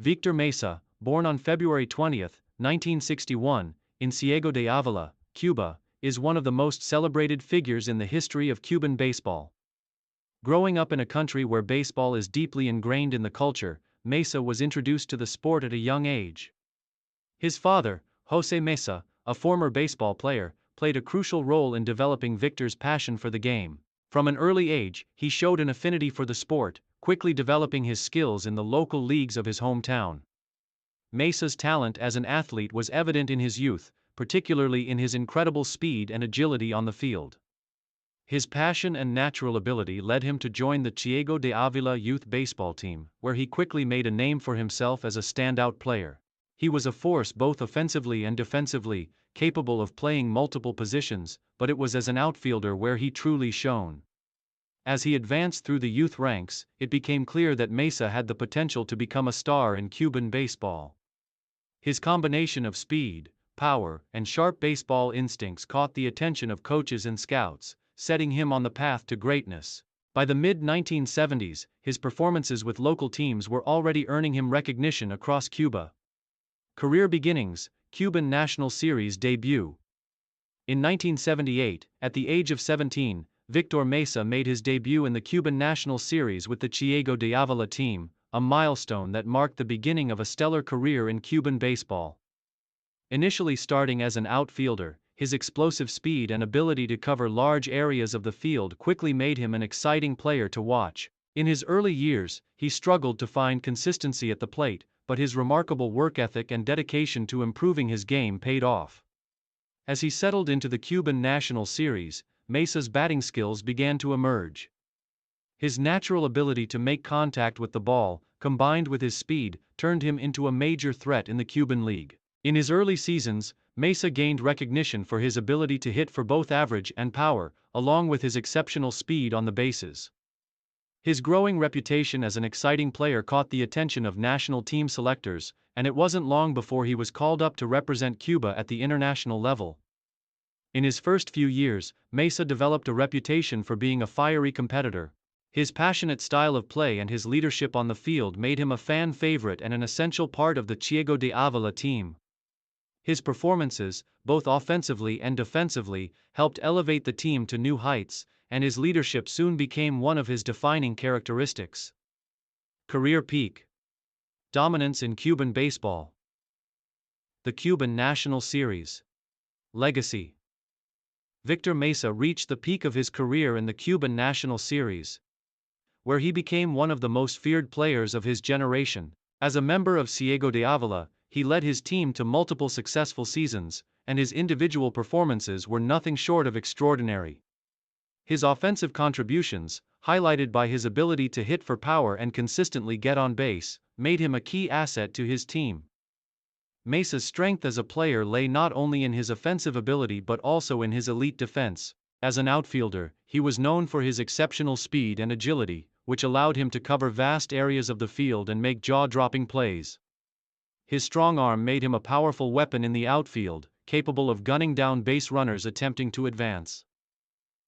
Víctor Mesa, born on February 20, 1961, in Ciego de Ávila, Cuba, is one of the most celebrated figures in the history of Cuban baseball. Growing up in a country where baseball is deeply ingrained in the culture, Mesa was introduced to the sport at a young age. His father, José Mesa, a former baseball player, played a crucial role in developing Victor's passion for the game. From an early age, he showed an affinity for the sport, quickly developing his skills in the local leagues of his hometown. Mesa's talent as an athlete was evident in his youth, particularly in his incredible speed and agility on the field. His passion and natural ability led him to join the Ciego de Ávila youth baseball team, where he quickly made a name for himself as a standout player. He was a force both offensively and defensively, capable of playing multiple positions, but it was as an outfielder where he truly shone. As he advanced through the youth ranks, it became clear that Mesa had the potential to become a star in Cuban baseball. His combination of speed, power, and sharp baseball instincts caught the attention of coaches and scouts, setting him on the path to greatness. By the mid-1970s, his performances with local teams were already earning him recognition across Cuba. Career beginnings: Cuban National Series debut. In 1978, at the age of 17, Víctor Mesa made his debut in the Cuban National Series with the Ciego de Ávila team, a milestone that marked the beginning of a stellar career in Cuban baseball. Initially starting as an outfielder, his explosive speed and ability to cover large areas of the field quickly made him an exciting player to watch. In his early years, he struggled to find consistency at the plate, but his remarkable work ethic and dedication to improving his game paid off. As he settled into the Cuban National Series, Mesa's batting skills began to emerge. His natural ability to make contact with the ball, combined with his speed, turned him into a major threat in the Cuban League. In his early seasons, Mesa gained recognition for his ability to hit for both average and power, along with his exceptional speed on the bases. His growing reputation as an exciting player caught the attention of national team selectors, and it wasn't long before he was called up to represent Cuba at the international level. In his first few years, Mesa developed a reputation for being a fiery competitor. His passionate style of play and his leadership on the field made him a fan favorite and an essential part of the Ciego de Ávila team. His performances, both offensively and defensively, helped elevate the team to new heights, and his leadership soon became one of his defining characteristics. Career peak. Dominance in Cuban baseball. The Cuban National Series. Legacy. Víctor Mesa reached the peak of his career in the Cuban National Series, where he became one of the most feared players of his generation. As a member of Ciego de Ávila, he led his team to multiple successful seasons, and his individual performances were nothing short of extraordinary. His offensive contributions, highlighted by his ability to hit for power and consistently get on base, made him a key asset to his team. Mesa's strength as a player lay not only in his offensive ability but also in his elite defense. As an outfielder, he was known for his exceptional speed and agility, which allowed him to cover vast areas of the field and make jaw-dropping plays. His strong arm made him a powerful weapon in the outfield, capable of gunning down base runners attempting to advance.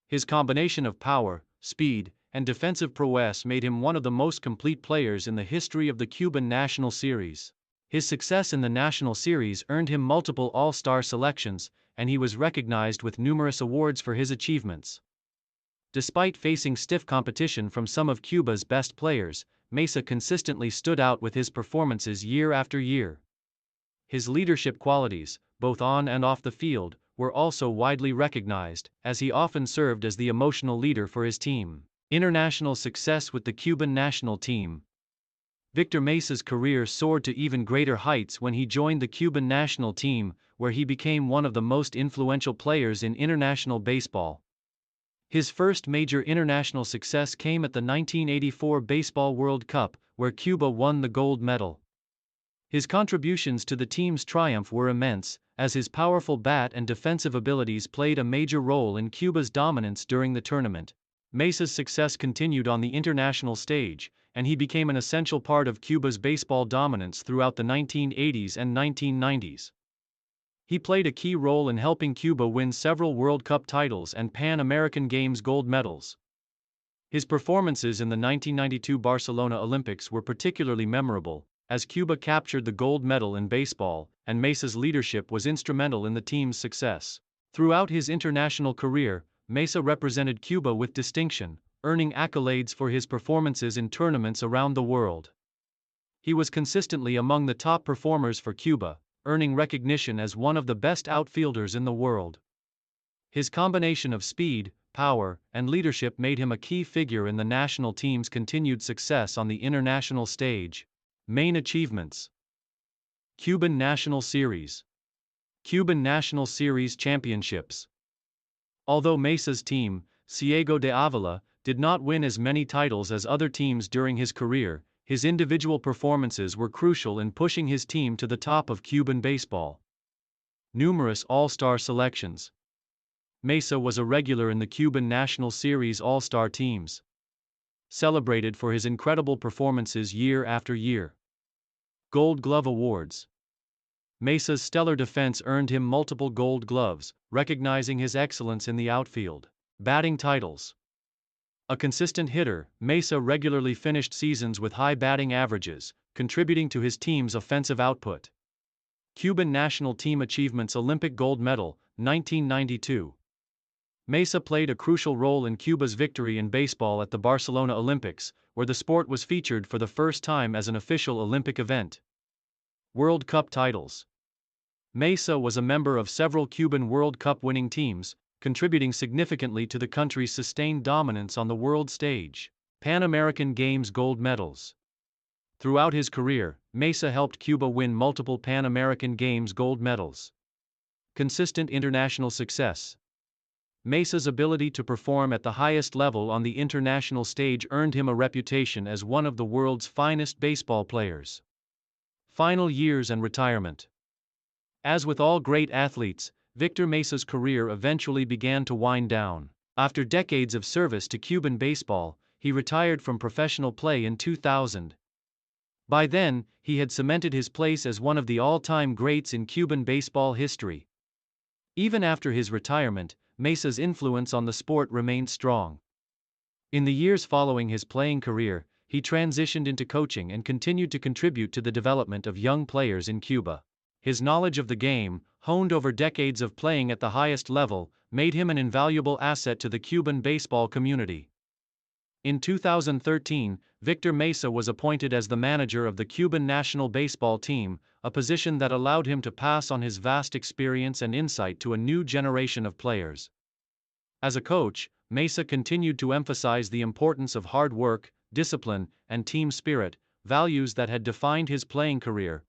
His combination of power, speed, and defensive prowess made him one of the most complete players in the history of the Cuban National Series. His success in the National Series earned him multiple All-Star selections, and he was recognized with numerous awards for his achievements. Despite facing stiff competition from some of Cuba's best players, Mesa consistently stood out with his performances year after year. His leadership qualities, both on and off the field, were also widely recognized, as he often served as the emotional leader for his team. International success with the Cuban national team. Víctor Mesa's career soared to even greater heights when he joined the Cuban national team, where he became one of the most influential players in international baseball. His first major international success came at the 1984 Baseball World Cup, where Cuba won the gold medal. His contributions to the team's triumph were immense, as his powerful bat and defensive abilities played a major role in Cuba's dominance during the tournament. Mesa's success continued on the international stage, and he became an essential part of Cuba's baseball dominance throughout the 1980s and 1990s. He played a key role in helping Cuba win several World Cup titles and Pan American Games gold medals. His performances in the 1992 Barcelona Olympics were particularly memorable, as Cuba captured the gold medal in baseball, and Mesa's leadership was instrumental in the team's success. Throughout his international career, Mesa represented Cuba with distinction, earning accolades for his performances in tournaments around the world. He was consistently among the top performers for Cuba, earning recognition as one of the best outfielders in the world. His combination of speed, power, and leadership made him a key figure in the national team's continued success on the international stage. Main achievements: Cuban National Series, Cuban National Series Championships. Although Mesa's team, Ciego de Avila, did not win as many titles as other teams during his career, his individual performances were crucial in pushing his team to the top of Cuban baseball. Numerous All-Star selections. Mesa was a regular in the Cuban National Series All-Star teams. Celebrated for his incredible performances year after year. Gold Glove Awards. Mesa's stellar defense earned him multiple Gold Gloves, recognizing his excellence in the outfield. Batting titles. A consistent hitter, Mesa regularly finished seasons with high batting averages, contributing to his team's offensive output. Cuban national team achievements: Olympic gold medal, 1992. Mesa played a crucial role in Cuba's victory in baseball at the Barcelona Olympics, where the sport was featured for the first time as an official Olympic event. World Cup titles. Mesa was a member of several Cuban World Cup winning teams, contributing significantly to the country's sustained dominance on the world stage. Pan American Games gold medals. Throughout his career, Mesa helped Cuba win multiple Pan American Games gold medals. Consistent international success. Mesa's ability to perform at the highest level on the international stage earned him a reputation as one of the world's finest baseball players. Final years and retirement. As with all great athletes, Victor Mesa's career eventually began to wind down. After decades of service to Cuban baseball, he retired from professional play in 2000. By then, he had cemented his place as one of the all-time greats in Cuban baseball history. Even after his retirement, Mesa's influence on the sport remained strong. In the years following his playing career, he transitioned into coaching and continued to contribute to the development of young players in Cuba. His knowledge of the game, honed over decades of playing at the highest level, made him an invaluable asset to the Cuban baseball community. In 2013, Victor Mesa was appointed as the manager of the Cuban national baseball team, a position that allowed him to pass on his vast experience and insight to a new generation of players. As a coach, Mesa continued to emphasize the importance of hard work, discipline, and team spirit, values that had defined his playing career,